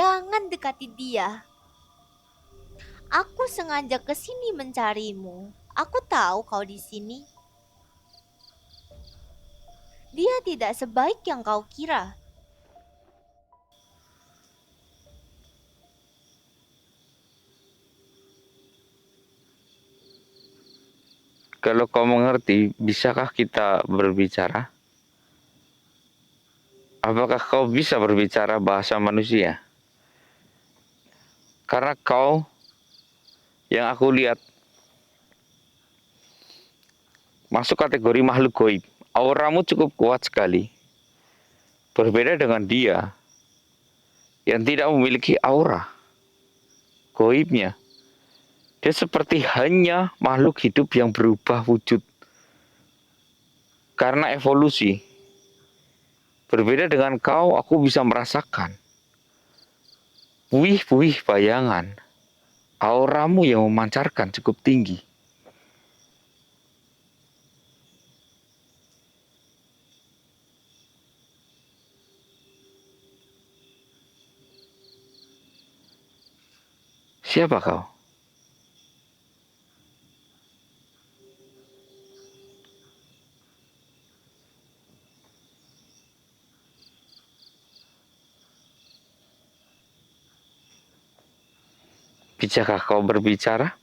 Jangan dekati dia. Aku sengaja ke sini mencarimu. Aku tahu kau di sini. Dia tidak sebaik yang kau kira. Kalau kau mengerti, bisakah kita berbicara? Apakah kau bisa berbicara bahasa manusia? Karena kau yang aku lihat masuk kategori makhluk goib. Auramu cukup kuat sekali. Berbeda dengan dia yang tidak memiliki aura goibnya. Dia seperti hanya makhluk hidup yang berubah wujud karena evolusi. Berbeda dengan kau, aku bisa merasakan puih-puih bayangan. Auramu yang memancarkan cukup tinggi. Siapa kau? Bisakah kau berbicara?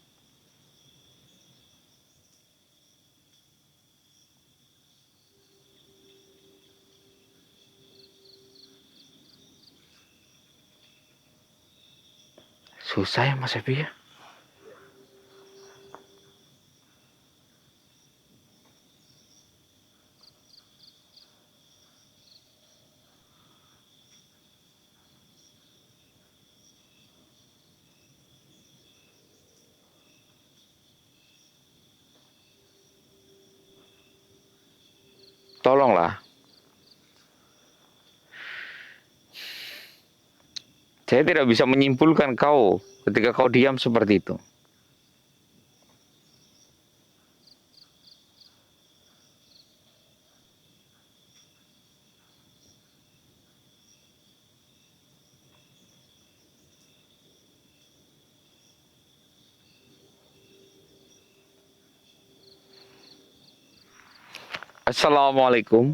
Susah ya Mas Epi ya. Tolonglah. Saya tidak bisa menyimpulkan kau ketika kau diam seperti itu. Assalamualaikum.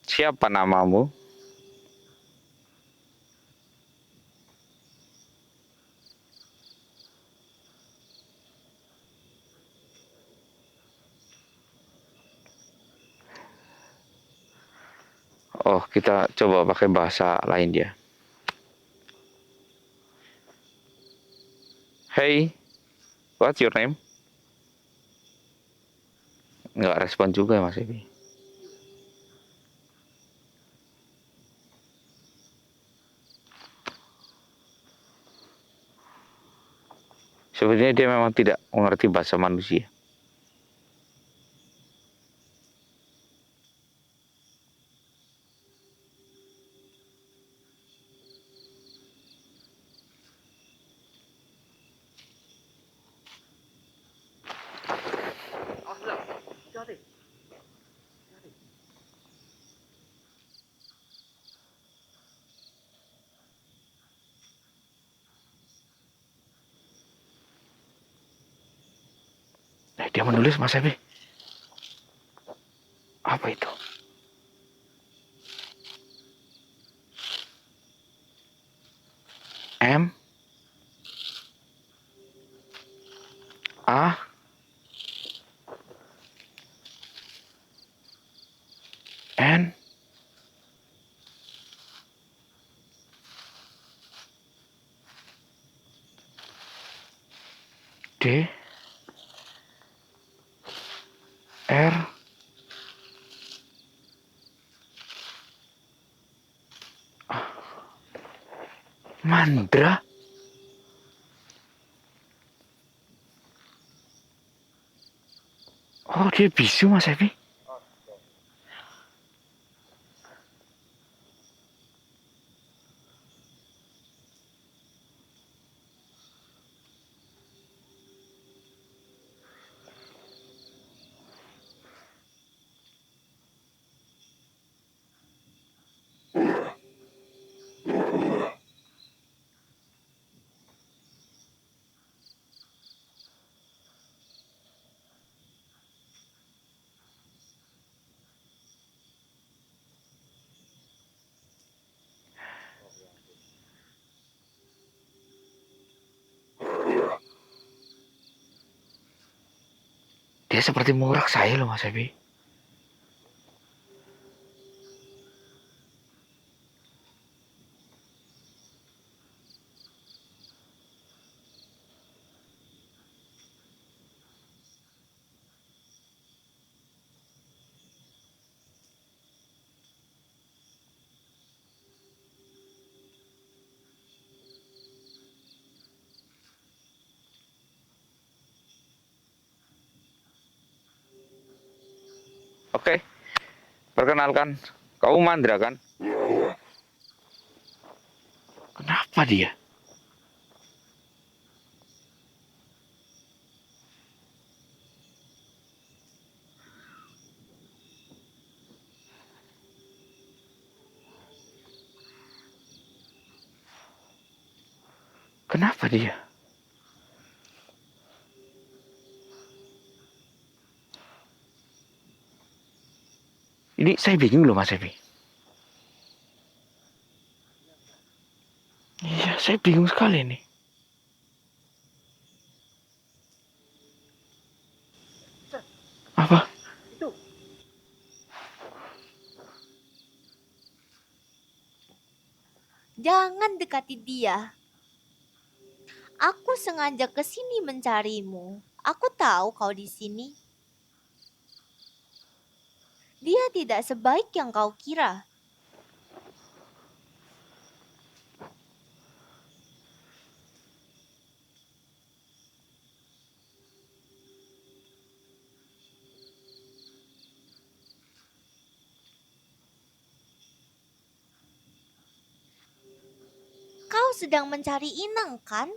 Siapa namamu? Oh, kita coba pakai bahasa lain dia. Hey, what's your name? Nggak respon juga Mas Epi. Sebenarnya dia memang tidak mengerti bahasa manusia. Dia menulis Mas Epi. Apa itu? M A N D R Mandra. Oh, dia bisu Mas Epi. Dia seperti mengurak saya loh Mas Ebi. Oke, perkenalkan, kau Mandra kan? Kenapa dia? Kenapa dia? Ini saya bingung loh Mas Ebi. Iya, saya bingung sekali nih. Apa? Jangan dekati dia. Aku sengaja ke sini mencarimu. Aku tahu kau di sini. Dia tidak sebaik yang kau kira. Kau sedang mencari inang, kan?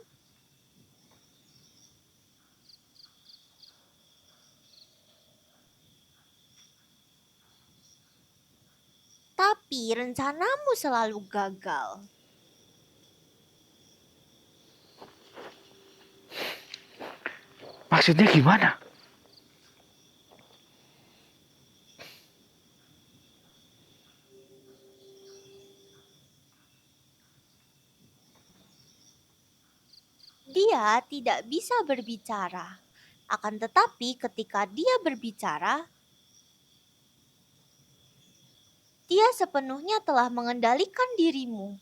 Tapi rencanamu selalu gagal. Maksudnya gimana? Dia tidak bisa berbicara. Akan tetapi ketika dia berbicara, dia sepenuhnya telah mengendalikan dirimu.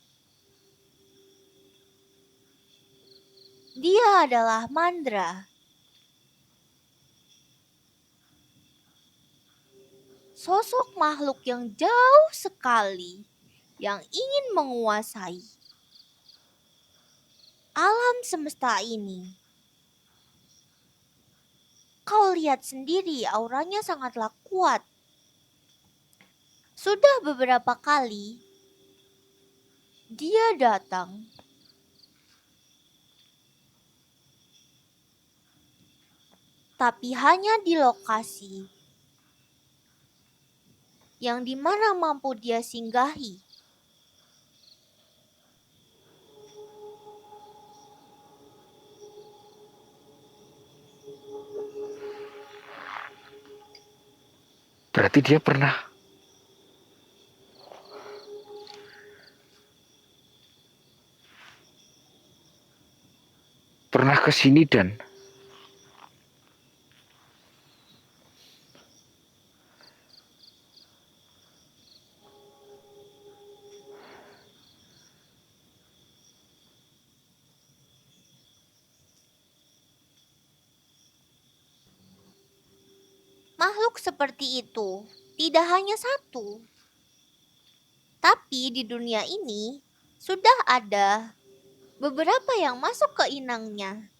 Dia adalah Mandra. Sosok makhluk yang jauh sekali yang ingin menguasai alam semesta ini. Kau lihat sendiri auranya sangatlah kuat. Sudah beberapa kali dia datang. Tapi hanya di lokasi yang dimana mampu dia singgahi. Berarti dia pernah ke sini dan Makhluk seperti itu tidak hanya satu, tapi di dunia ini sudah ada beberapa yang masuk ke inangnya.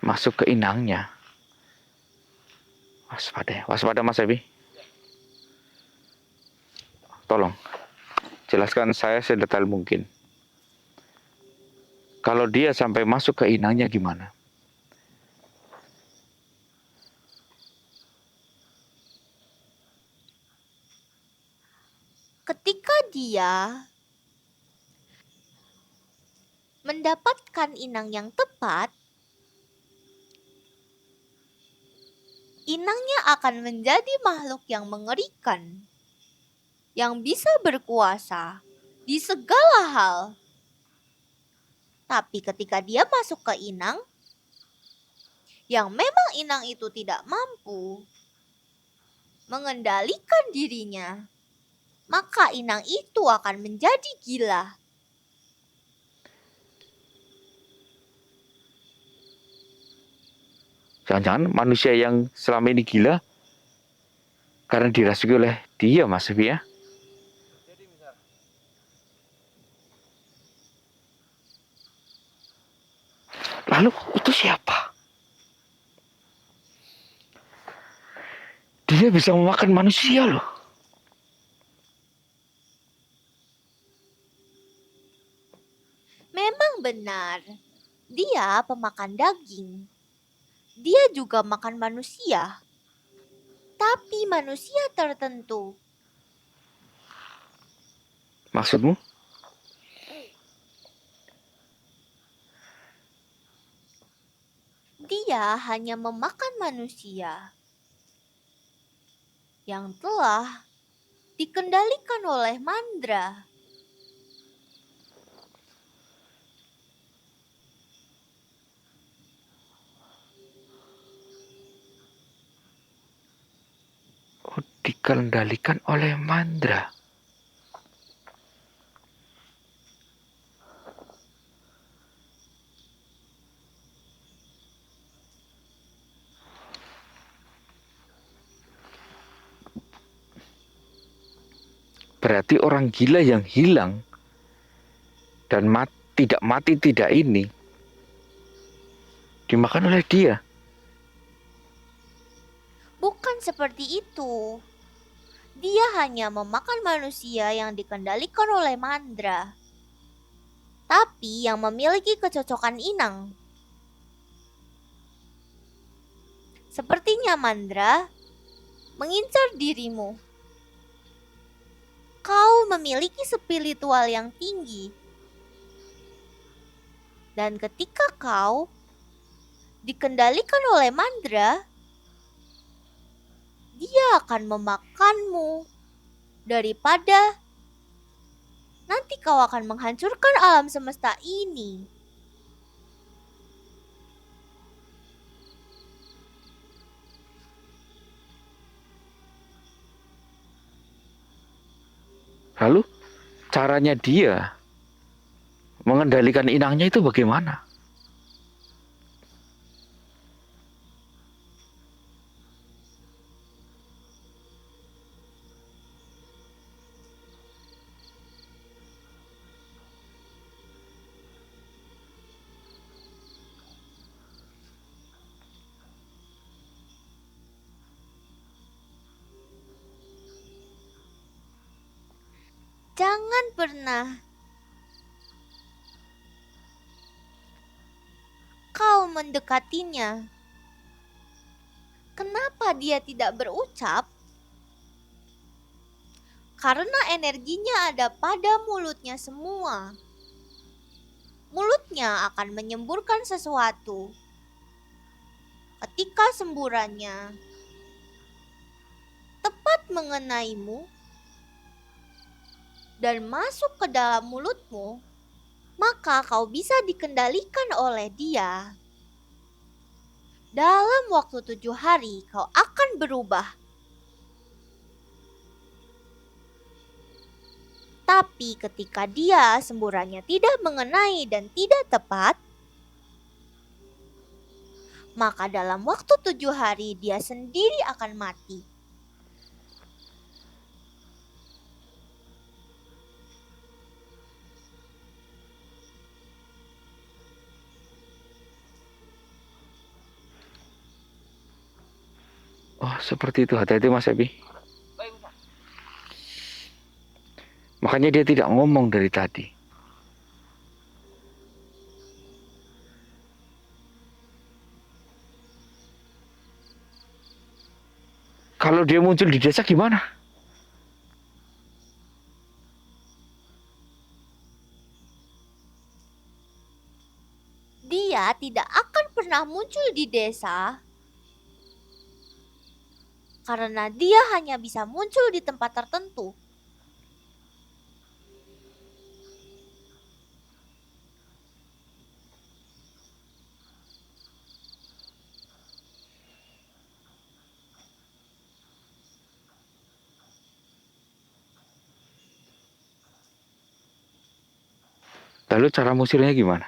masuk ke inangnya. Waspada, waspada Mas Ebi. Tolong, jelaskan saya sedetail mungkin. Kalau dia sampai masuk ke inangnya gimana? Ketika dia mendapatkan inang yang tepat, inangnya akan menjadi makhluk yang mengerikan, yang bisa berkuasa di segala hal. Tapi ketika dia masuk ke inang, yang memang inang itu tidak mampu mengendalikan dirinya, maka inang itu akan menjadi gila. Jangan-jangan manusia yang selama ini gila karena dirasuki oleh dia, Mas Evi ya. Lalu itu siapa? Dia bisa memakan manusia loh. Memang benar, dia pemakan daging. Dia juga makan manusia, tapi manusia tertentu. Maksudmu? Dia hanya memakan manusia yang telah dikendalikan oleh mandra. Oh, dikendalikan oleh mandra. Berarti orang gila yang hilang dan tidak mati ini dimakan oleh dia. Bukan seperti itu. Dia hanya memakan manusia yang dikendalikan oleh mandra, tapi yang memiliki kecocokan inang. Sepertinya mandra mengincar dirimu. Kau memiliki spiritual yang tinggi. Dan ketika kau dikendalikan oleh mandra, dia akan memakanmu daripada nanti kau akan menghancurkan alam semesta ini. Lalu caranya dia mengendalikan inangnya itu bagaimana? Jangan pernah kau mendekatinya. Kenapa dia tidak berucap? Karena energinya ada pada mulutnya semua. Mulutnya akan menyemburkan sesuatu. Ketika semburannya tepat mengenaimu dan masuk ke dalam mulutmu, maka kau bisa dikendalikan oleh dia. Dalam waktu 7 hari kau akan berubah. Tapi ketika dia semburannya tidak mengenai dan tidak tepat, maka dalam waktu 7 hari dia sendiri akan mati. Oh, seperti itu. Hati-hati Mas Evi. Makanya dia tidak ngomong dari tadi. Kalau dia muncul di desa gimana? Dia tidak akan pernah muncul di desa karena dia hanya bisa muncul di tempat tertentu. Lalu cara musirnya gimana?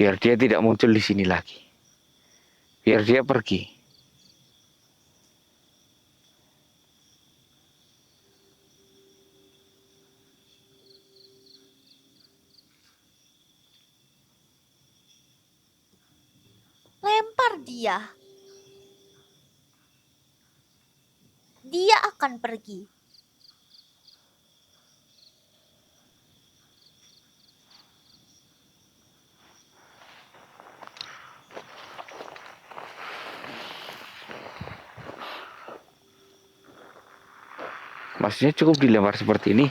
Biar dia tidak muncul di sini lagi. Biar dia pergi. Lempar dia. Dia akan pergi. Maksudnya cukup dilempar seperti ini.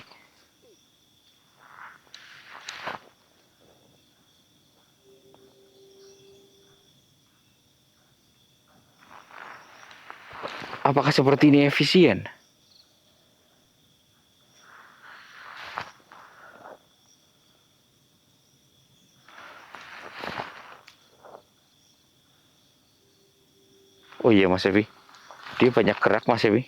Apakah seperti ini efisien? Oh iya Mas Evi. Dia banyak gerak Mas Evi.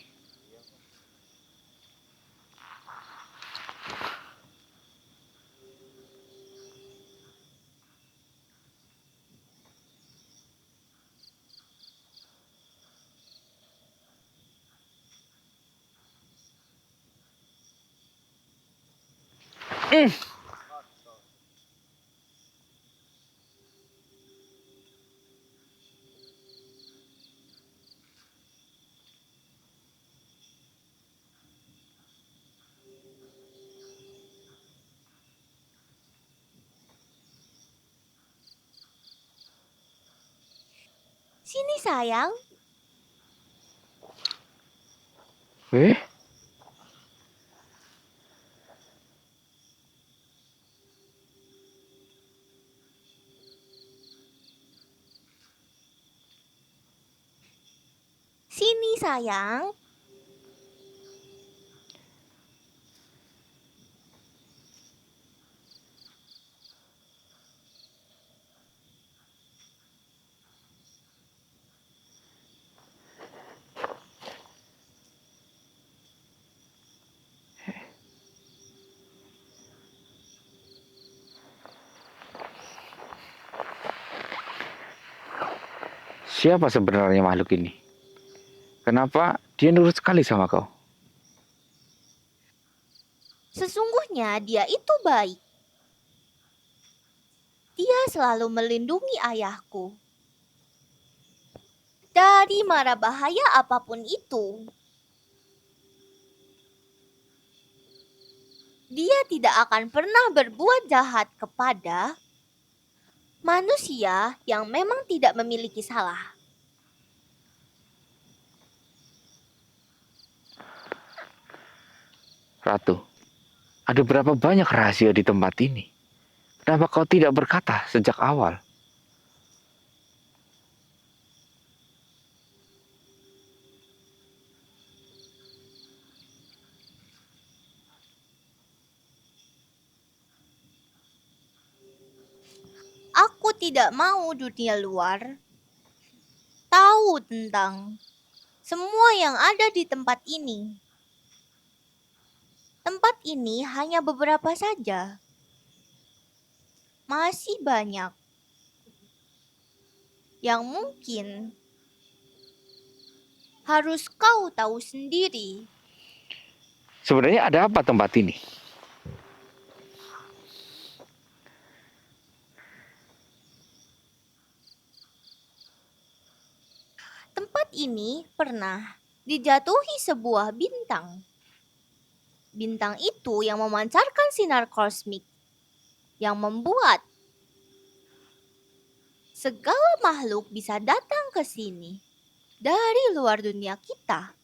Sini sayang. Eh? Sini sayang. Siapa sebenarnya makhluk ini? Kenapa dia nurut sekali sama kau? Sesungguhnya dia itu baik. Dia selalu melindungi ayahku dari mara bahaya apapun itu. Dia tidak akan pernah berbuat jahat kepada manusia yang memang tidak memiliki salah. Ratu, ada berapa banyak rahasia di tempat ini? Kenapa kau tidak berkata sejak awal? Aku tidak mau dunia luar tahu tentang semua yang ada di tempat ini. Tempat ini hanya beberapa saja. Masih banyak yang mungkin harus kau tahu sendiri. Sebenarnya ada apa tempat ini? Tempat ini pernah dijatuhi sebuah bintang. Bintang itu yang memancarkan sinar kosmik yang membuat segala makhluk bisa datang ke sini dari luar dunia kita.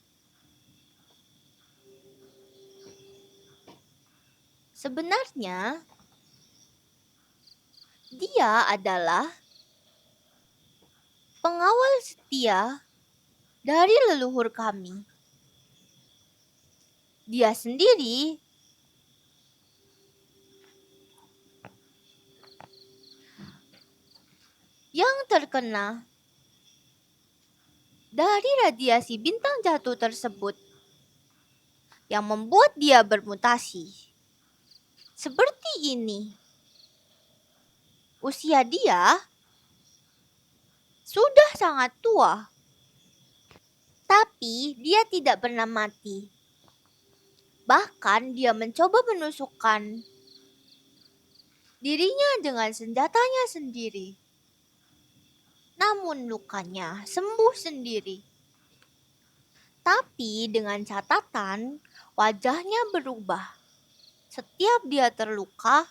Sebenarnya, dia adalah pengawal setia dari leluhur kami. Dia sendiri yang terkena dari radiasi bintang jatuh tersebut yang membuat dia bermutasi. Seperti ini. Usia dia sudah sangat tua. Tapi dia tidak pernah mati. Bahkan dia mencoba menusukkan dirinya dengan senjatanya sendiri. Namun lukanya sembuh sendiri. Tapi dengan catatan wajahnya berubah. Setiap dia terluka,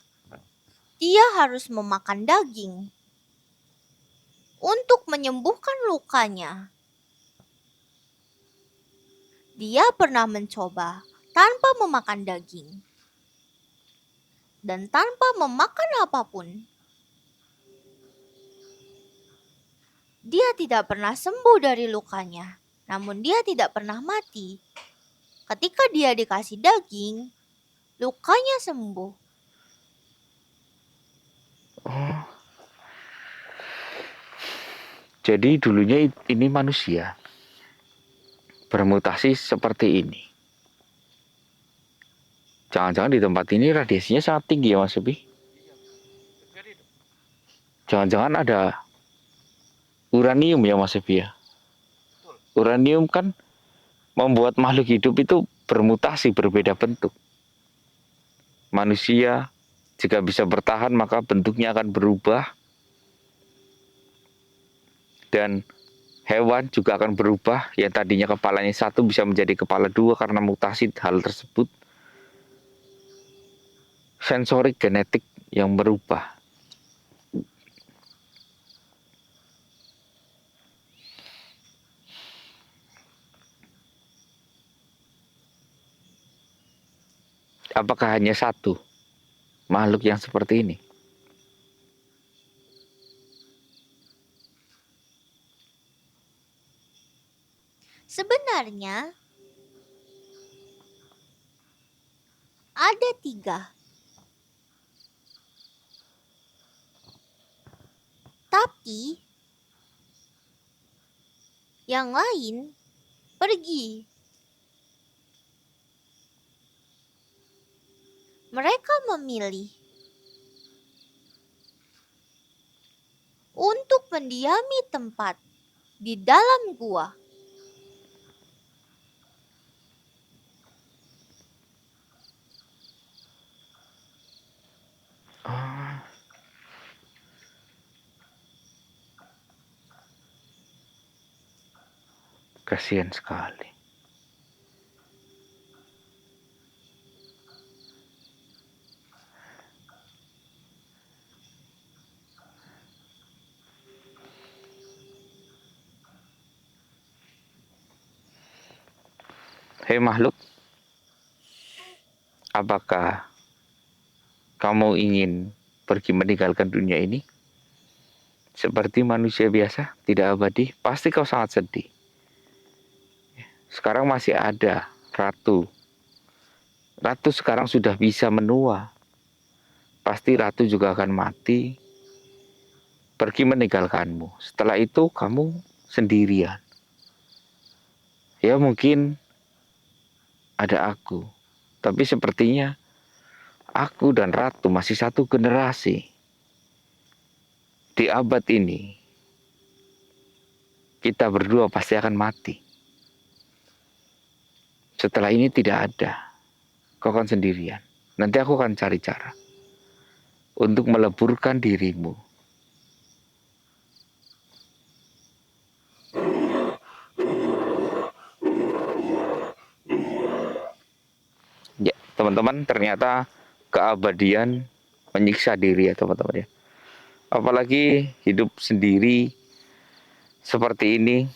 dia harus memakan daging untuk menyembuhkan lukanya. Dia pernah mencoba tanpa memakan daging dan tanpa memakan apapun. Dia tidak pernah sembuh dari lukanya, namun dia tidak pernah mati. Ketika dia dikasih daging, lukanya sembuh. Oh, jadi dulunya ini manusia bermutasi seperti ini. Jangan-jangan di tempat ini radiasinya sangat tinggi ya Mas Ebi? Jangan-jangan ada uranium ya Mas Ebi ya? Uranium kan membuat makhluk hidup itu bermutasi, berbeda bentuk. Manusia jika bisa bertahan maka bentuknya akan berubah. Dan hewan juga akan berubah, yang tadinya kepalanya satu bisa menjadi kepala dua karena mutasi hal tersebut. Sensorik genetik yang berubah. Apakah hanya satu makhluk yang seperti ini? Sebenarnya ada 3. Tapi yang lain pergi. Mereka memilih untuk mendiami tempat di dalam gua. Ah, kasihan sekali. Hei makhluk, apakah kamu ingin pergi meninggalkan dunia ini? Seperti manusia biasa, tidak abadi, pasti kau sangat sedih. Sekarang masih ada ratu. Ratu sekarang sudah bisa menua. Pasti ratu juga akan mati, pergi meninggalkanmu. Setelah itu kamu sendirian. Ya mungkin ada aku, tapi sepertinya aku dan ratu masih satu generasi. Di abad ini, kita berdua pasti akan mati. Setelah ini tidak ada. Kau akan sendirian. Nanti aku akan cari cara untuk meleburkan dirimu. Ya, teman-teman, ternyata keabadian menyiksa diri ya teman-teman ya. Apalagi hidup sendiri seperti ini.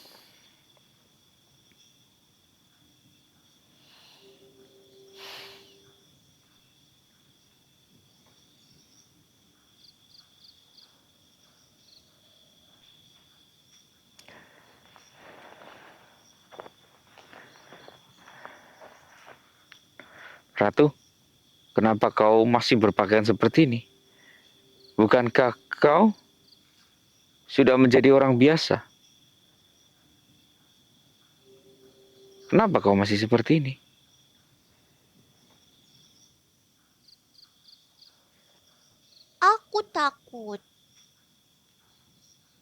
Ratu, kenapa kau masih berpakaian seperti ini? Bukankah kau sudah menjadi orang biasa? Kenapa kau masih seperti ini? Aku takut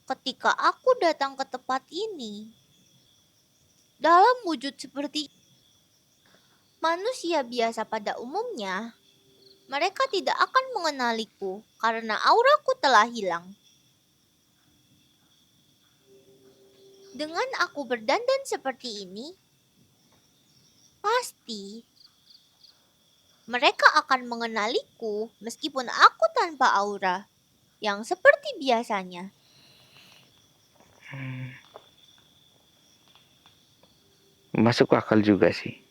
ketika aku datang ke tempat ini dalam wujud seperti manusia biasa pada umumnya. Mereka tidak akan mengenaliku karena auraku telah hilang. Dengan aku berdandan seperti ini, pasti mereka akan mengenaliku meskipun aku tanpa aura yang seperti biasanya. Masuk akal juga sih.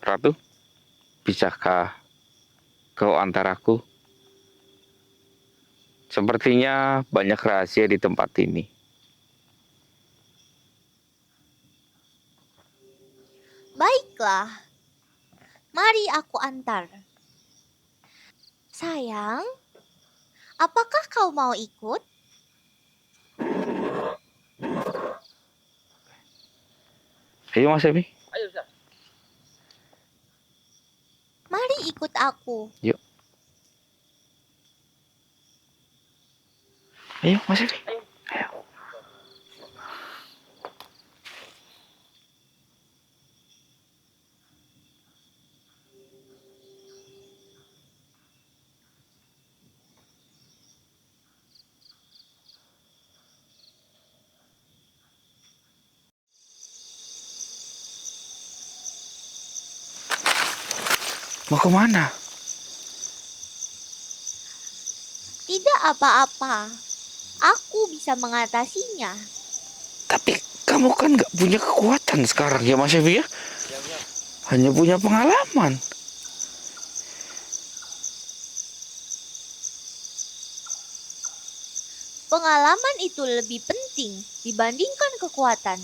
Ratu, bisakah kau antar aku? Sepertinya banyak rahasia di tempat ini. Baiklah, mari aku antar. Sayang, apakah kau mau ikut? Ayo Mas Evi. Mari ikut aku. Yuk. Ayo Mas Evi. Ayo. Mau kemana? Tidak apa-apa. Aku bisa mengatasinya. Tapi kamu kan nggak punya kekuatan sekarang ya Mas Evi ya? Hanya punya pengalaman. Pengalaman itu lebih penting dibandingkan kekuatan.